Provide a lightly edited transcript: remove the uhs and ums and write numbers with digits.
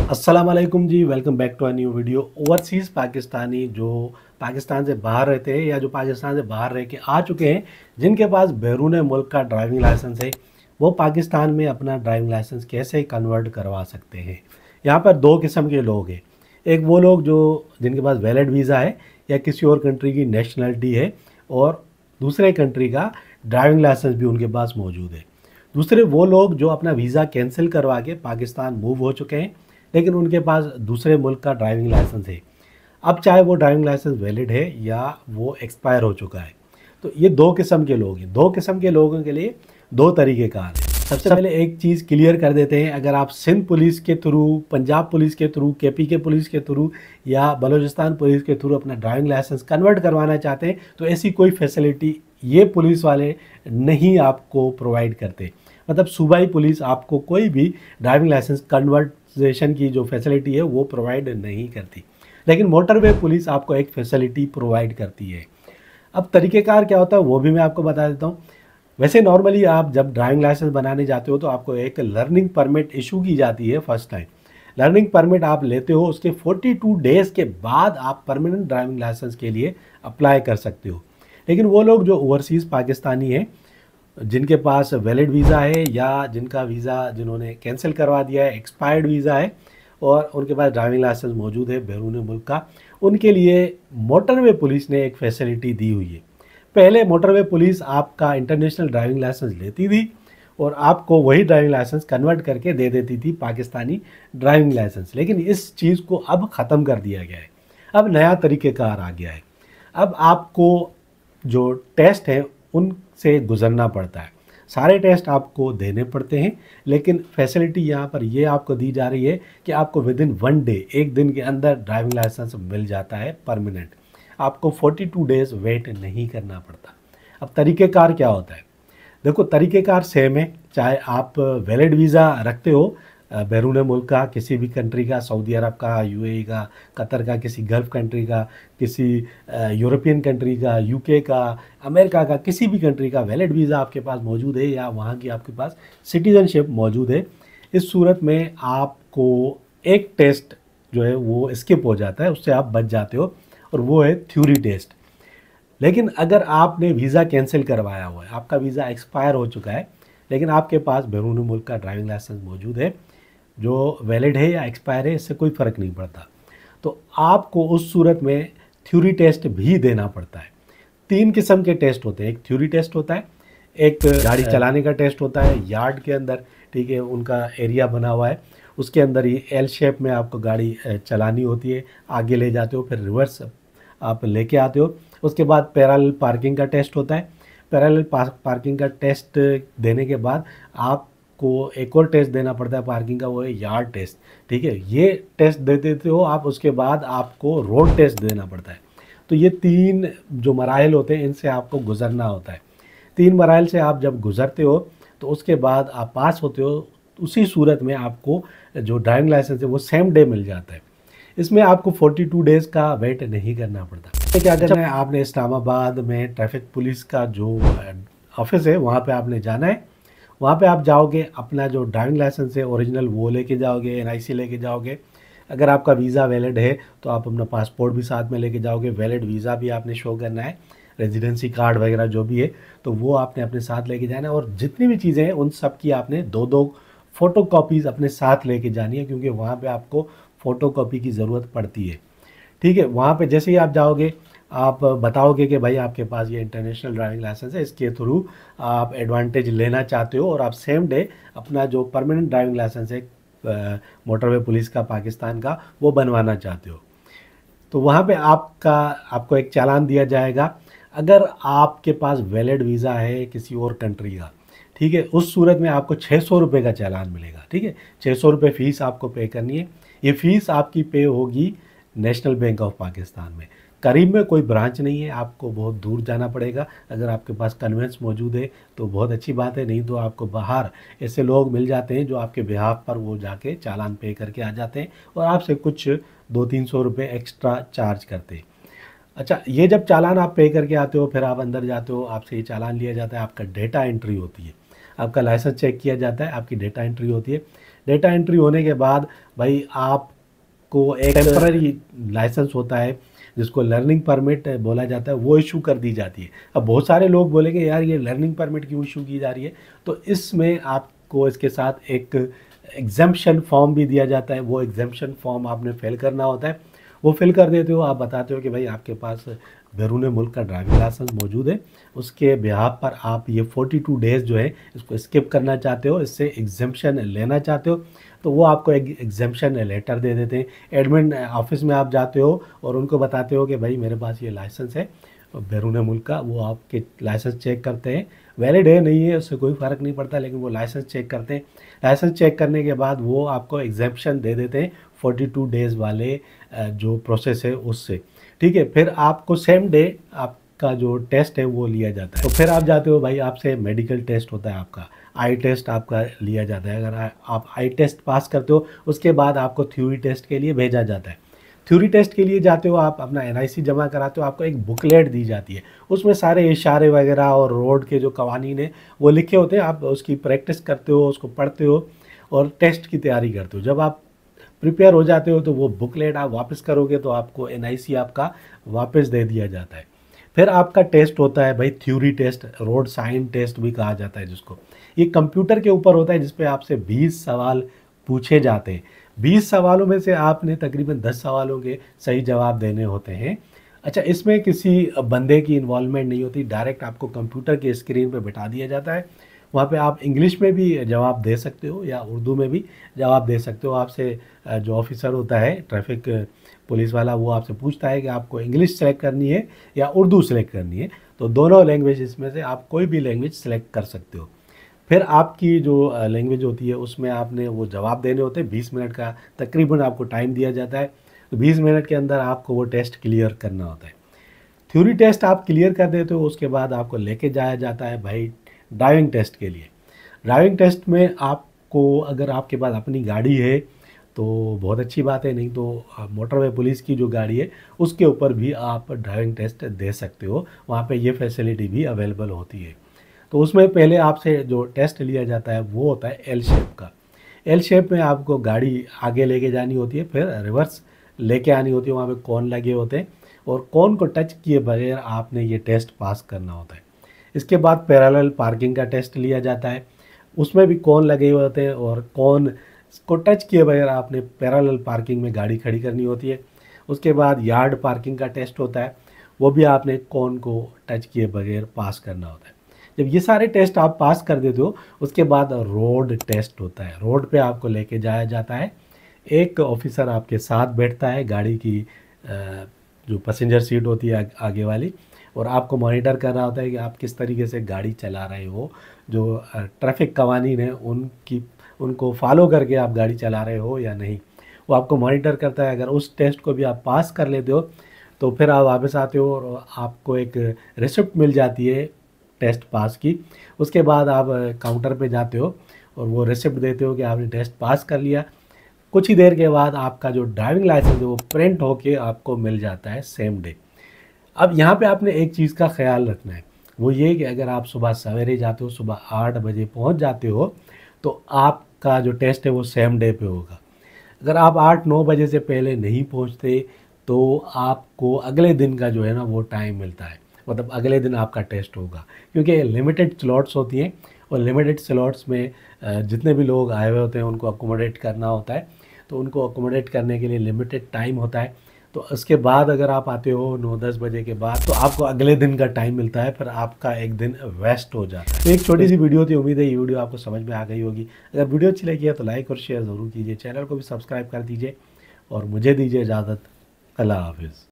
अस्सलाम वालेकुम जी, welcome back to a new video. Overseas Pakistani जो पाकिस्तान से बाहर रहते हैं या जो पाकिस्तान से बाहर रह के आ चुके हैं, जिनके पास बैरून मुल्क का ड्राइविंग लाइसेंस है, वो पाकिस्तान में अपना ड्राइविंग लाइसेंस कैसे कन्वर्ट करवा सकते हैं। यहाँ पर दो किस्म के लोग हैं। एक वो लोग जो जिनके पास वैलिड वीज़ा है या किसी और कंट्री की नेशनलिटी है और दूसरे कंट्री का ड्राइविंग लाइसेंस भी उनके पास मौजूद है। दूसरे वो लोग जो अपना वीज़ा कैंसिल करवा के पाकिस्तान मूव हो चुके हैं, लेकिन उनके पास दूसरे मुल्क का ड्राइविंग लाइसेंस है। अब चाहे वो ड्राइविंग लाइसेंस वैलिड है या वो एक्सपायर हो चुका है। तो ये दो किस्म के लोग हैं। दो किस्म के लोगों के लिए दो तरीके कार हैं। सबसे पहले एक चीज़ क्लियर कर देते हैं, अगर आप सिंध पुलिस के थ्रू, पंजाब पुलिस के थ्रू, केपी के पुलिस के थ्रू या बलूचिस्तान पुलिस के थ्रू अपना ड्राइविंग लाइसेंस कन्वर्ट करवाना चाहते हैं तो ऐसी कोई फैसिलिटी ये पुलिस वाले नहीं आपको प्रोवाइड करते। मतलब सूबाई पुलिस आपको कोई भी ड्राइविंग लाइसेंस कन्वर्जेशन की जो फैसिलिटी है वो प्रोवाइड नहीं करती, लेकिन मोटरवे पुलिस आपको एक फैसिलिटी प्रोवाइड करती है। अब तरीक़ेकार क्या होता है वो भी मैं आपको बता देता हूँ। वैसे नॉर्मली आप जब ड्राइविंग लाइसेंस बनाने जाते हो तो आपको एक लर्निंग परमिट इशू की जाती है फर्स्ट टाइम। लर्निंग परमिट आप लेते हो, उसके 42 डेज़ के बाद आप परमानेंट ड्राइविंग लाइसेंस के लिए अप्लाई कर सकते हो। लेकिन वो लोग जो ओवरसीज़ पाकिस्तानी हैं, जिनके पास वैलिड वीज़ा है या जिनका वीज़ा जिन्होंने कैंसिल करवा दिया है, एक्सपायर्ड वीज़ा है और उनके पास ड्राइविंग लाइसेंस मौजूद है बैरून मुल्क का, उनके लिए मोटरवे पुलिस ने एक फैसिलिटी दी हुई है। पहले मोटरवे पुलिस आपका इंटरनेशनल ड्राइविंग लाइसेंस लेती थी और आपको वही ड्राइविंग लाइसेंस कन्वर्ट करके दे देती थी पाकिस्तानी ड्राइविंग लाइसेंस, लेकिन इस चीज़ को अब ख़त्म कर दिया गया है। अब नया तरीक़ेकार आ गया है। अब आपको जो टेस्ट है उनसे गुज़रना पड़ता है, सारे टेस्ट आपको देने पड़ते हैं, लेकिन फैसिलिटी यहाँ पर ये आपको दी जा रही है कि आपको विदिन 1 डे, एक दिन के अंदर ड्राइविंग लाइसेंस मिल जाता है परमानेंट। आपको 42 डेज़ वेट नहीं करना पड़ता। अब तरीक़ेकार क्या होता है? देखो, तरीक़ेकार सेम है, चाहे आप वैलिड वीज़ा रखते हो बैरून मुल्क का, किसी भी कंट्री का, सऊदी अरब का, यूएई का, कतर का, किसी गल्फ़ कंट्री का, किसी यूरोपियन कंट्री का, यूके का, अमेरिका का, किसी भी कंट्री का वैलिड वीज़ा आपके पास मौजूद है या वहाँ की आपके पास सिटीज़नशिप मौजूद है। इस सूरत में आपको एक टेस्ट जो है वो स्किप हो जाता है, उससे आप बच जाते हो और वो है थ्योरी टेस्ट। लेकिन अगर आपने वीज़ा कैंसिल करवाया हुआ है, आपका वीज़ा एक्सपायर हो चुका है, लेकिन आपके पास बैरून मुल्क का ड्राइविंग लाइसेंस मौजूद है, जो वैलिड है या एक्सपायर है, इससे कोई फ़र्क नहीं पड़ता, तो आपको उस सूरत में थ्योरी टेस्ट भी देना पड़ता है। 3 किस्म के टेस्ट होते हैं। एक थ्योरी टेस्ट होता है, एक गाड़ी चलाने का टेस्ट होता है यार्ड के अंदर, ठीक है, उनका एरिया बना हुआ है, उसके अंदर ही एल शेप में आपको गाड़ी चलानी होती है, आगे ले जाते हो, फिर रिवर्स आप लेके आते हो। उसके बाद पैरेलल पार्किंग का टेस्ट होता है। पैरेलल पार्किंग का टेस्ट देने के बाद आपको एक और टेस्ट देना पड़ता है पार्किंग का, वो है यार्ड टेस्ट, ठीक है। ये टेस्ट दे देते हो आप, उसके बाद आपको रोड टेस्ट देना पड़ता है। तो ये 3 जो मराहिल होते हैं, इनसे आपको गुज़रना होता है। 3 मराहिल से आप जब गुज़रते हो तो उसके बाद आप पास होते हो, उसी सूरत में आपको जो ड्राइविंग लाइसेंस है वो सेम डे मिल जाता है। इसमें आपको 42 डेज़ का वेट नहीं करना पड़ता। क्या करना है, आपने इस्लामाबाद में ट्रैफिक पुलिस का जो ऑफिस है वहाँ पे आपने जाना है। वहाँ पे आप जाओगे, अपना जो ड्राइविंग लाइसेंस है ओरिजिनल वो लेके जाओगे, एनआईसी लेके जाओगे। अगर आपका वीज़ा वैलिड है तो आप अपना पासपोर्ट भी साथ में लेके जाओगे, वैलिड वीज़ा भी आपने शो करना है, रेजिडेंसी कार्ड वगैरह जो भी है तो वो आपने अपने साथ लेके जाना है। और जितनी भी चीज़ें हैं उन सब की आपने 2-2 फ़ोटो कॉपीज़ अपने साथ लेके जानी है, क्योंकि वहाँ पे आपको फ़ोटो कॉपी की ज़रूरत पड़ती है, ठीक है। वहाँ पे जैसे ही आप जाओगे, आप बताओगे कि भाई आपके पास ये इंटरनेशनल ड्राइविंग लाइसेंस है, इसके थ्रू आप एडवांटेज लेना चाहते हो और आप सेम डे अपना जो परमानेंट ड्राइविंग लाइसेंस है मोटरवे पुलिस का पाकिस्तान का, वो बनवाना चाहते हो, तो वहाँ पे आपको एक चालान दिया जाएगा। अगर आपके पास वैलिड वीज़ा है किसी और कंट्री का, ठीक है, उस सूरत में आपको 600 रुपये का चालान मिलेगा, ठीक है। 600 रुपये फ़ीस आपको पे करनी है। ये फ़ीस आपकी पे होगी नेशनल बैंक ऑफ पाकिस्तान में। करीब में कोई ब्रांच नहीं है, आपको बहुत दूर जाना पड़ेगा। अगर आपके पास कन्वेंस मौजूद है तो बहुत अच्छी बात है, नहीं तो आपको बाहर ऐसे लोग मिल जाते हैं जो आपके बिहाफ पर वो जाके चालान पे करके आ जाते हैं और आपसे कुछ 200-300 रुपये एक्स्ट्रा चार्ज करते हैं। अच्छा, ये जब चालान आप पे करके आते हो, फिर आप अंदर जाते हो, आपसे ये चालान लिया जाता है, आपका डेटा एंट्री होती है, आपका लाइसेंस चेक किया जाता है, आपकी डेटा एंट्री होती है। डेटा एंट्री होने के बाद भाई आपको एक टेम्पररी लाइसेंस होता है जिसको लर्निंग परमिट बोला जाता है, वो इशू कर दी जाती है। अब बहुत सारे लोग बोलेंगे यार ये लर्निंग परमिट क्यों इशू की जा रही है, तो इसमें आपको इसके साथ एक एग्जाम्पशन फॉर्म भी दिया जाता है। वो एग्जाम्पशन फॉर्म आपने फिल करना होता है, वो फिल कर देते हो, आप बताते हो कि भाई आपके पास बैरून मुल्क का ड्राइविंग लाइसेंस मौजूद है, उसके बिहाफ पर आप ये 42 डेज़ जो है इसको स्किप करना चाहते हो, इससे एग्जाम्पशन लेना चाहते हो, तो वो आपको एक एग्जाम्पशन लेटर दे देते हैं। एडमिन ऑफिस में आप जाते हो और उनको बताते हो कि भाई मेरे पास ये लाइसेंस है बैरून मुल्क का, वो आपके लाइसेंस चेक करते हैं, वैलिड है नहीं है उससे कोई फ़र्क नहीं पड़ता, लेकिन वो लाइसेंस चेक करते हैं। लाइसेंस चेक करने के बाद वो आपको एग्जाम्पशन दे देते हैं 42 डेज़ वाले जो प्रोसेस है उससे, ठीक है। फिर आपको सेम डे आपका जो टेस्ट है वो लिया जाता है। तो फिर आप जाते हो भाई, आपसे मेडिकल टेस्ट होता है, आपका आई टेस्ट आपका लिया जाता है। अगर आप आई टेस्ट पास करते हो उसके बाद आपको थ्योरी टेस्ट के लिए भेजा जाता है। थ्योरी टेस्ट के लिए जाते हो, आप अपना NIC जमा कराते हो, आपको एक बुकलेट दी जाती है, उसमें सारे इशारे वगैरह और रोड के जो कवानीन है वो लिखे होते हैं। आप उसकी प्रैक्टिस करते हो, उसको पढ़ते हो और टेस्ट की तैयारी करते हो। जब आप प्रिपेयर हो जाते हो तो वो बुकलेट आप वापस करोगे तो आपको NIC आपका वापस दे दिया जाता है। फिर आपका टेस्ट होता है भाई theory test, road sign test भी कहा जाता है जिसको। ये कंप्यूटर के ऊपर होता है जिसपे आपसे 20 सवाल पूछे जाते हैं। 20 सवालों में से आपने तकरीबन 10 सवालों के सही जवाब देने होते हैं। अच्छा, इसमें किसी बंदे की इन्वॉल्वमेंट नहीं होती, डायरेक्ट आपको कंप्यूटर की स्क्रीन पे बिठा दिया जाता है। वहाँ पे आप इंग्लिश में भी जवाब दे सकते हो या उर्दू में भी जवाब दे सकते हो। आपसे जो ऑफिसर होता है ट्रैफिक पुलिस वाला, वो आपसे पूछता है कि आपको इंग्लिश सेलेक्ट करनी है या उर्दू सेलेक्ट करनी है, तो दोनों लैंग्वेज इसमें से आप कोई भी लैंग्वेज सेलेक्ट कर सकते हो। फिर आपकी जो लैंग्वेज होती है उसमें आपने वो जवाब देने होते हैं। 20 मिनट का तकरीबन आपको टाइम दिया जाता है, तो 20 मिनट के अंदर आपको वो टेस्ट क्लियर करना होता है। थ्योरी टेस्ट आप क्लियर कर देते हो, उसके बाद आपको लेके जाया जाता है भाई ड्राइविंग टेस्ट के लिए। ड्राइविंग टेस्ट में आपको, अगर आपके पास अपनी गाड़ी है तो बहुत अच्छी बात है, नहीं तो मोटरवे पुलिस की जो गाड़ी है उसके ऊपर भी आप ड्राइविंग टेस्ट दे सकते हो, वहाँ पे ये फैसिलिटी भी अवेलेबल होती है। तो उसमें पहले आपसे जो टेस्ट लिया जाता है वो होता है L शेप का। L शेप में आपको गाड़ी आगे लेके जानी होती है, फिर रिवर्स लेके आनी होती है, वहाँ पे कॉन लगे होते हैं और कॉन को टच किए बगैर आपने ये टेस्ट पास करना होता है। इसके बाद पैरेलल पार्किंग का टेस्ट लिया जाता है, उसमें भी कॉन लगे हुए होते हैं और कॉन को टच किए बगैर आपने पैरेलल पार्किंग में गाड़ी खड़ी करनी होती है। उसके बाद यार्ड पार्किंग का टेस्ट होता है, वो भी आपने कॉन को टच किए बगैर पास करना होता है। जब ये सारे टेस्ट आप पास कर देते हो उसके बाद रोड टेस्ट होता है। रोड पे आपको लेके जाया जाता है, एक ऑफिसर आपके साथ बैठता है गाड़ी की जो पैसेंजर सीट होती है आगे वाली, और आपको मॉनिटर कर रहा होता है कि आप किस तरीके से गाड़ी चला रहे हो, जो ट्रैफिक कवानीन है उनको फॉलो करके आप गाड़ी चला रहे हो या नहीं, वो आपको मॉनिटर करता है। अगर उस टेस्ट को भी आप पास कर लेते हो तो फिर आप वापस आते हो और आपको एक रिसिप्ट मिल जाती है टेस्ट पास की। उसके बाद आप काउंटर पे जाते हो और वो रिसिप्ट देते हो कि आपने टेस्ट पास कर लिया। कुछ ही देर के बाद आपका जो ड्राइविंग लाइसेंस है वो प्रिंट होके आपको मिल जाता है सेम डे। अब यहाँ पे आपने एक चीज़ का ख्याल रखना है, वो ये कि अगर आप सुबह सवेरे जाते हो, सुबह 8 बजे पहुँच जाते हो, तो आपका जो टेस्ट है वो सेम डे पे होगा। अगर आप 8-9 बजे से पहले नहीं पहुँचते तो आपको अगले दिन का जो है ना वो टाइम मिलता है, मतलब अगले दिन आपका टेस्ट होगा, क्योंकि लिमिटेड स्लॉट्स होती हैं और लिमिटेड स्लॉट्स में जितने भी लोग आए हुए होते हैं उनको अकोमोडेट करना होता है, तो उनको अकोमोडेट करने के लिए लिमिटेड टाइम होता है। तो उसके बाद अगर आप आते हो 9-10 बजे के बाद तो आपको अगले दिन का टाइम मिलता है, फिर आपका एक दिन वेस्ट हो जाता है। तो एक छोटी सी वीडियो थी, उम्मीद है ये वीडियो आपको समझ में आ गई होगी। अगर वीडियो अच्छी लगी है तो लाइक और शेयर ज़रूर कीजिए, चैनल को भी सब्सक्राइब कर दीजिए और मुझे दीजिए इजाज़त। अल्लाह हाफिज़।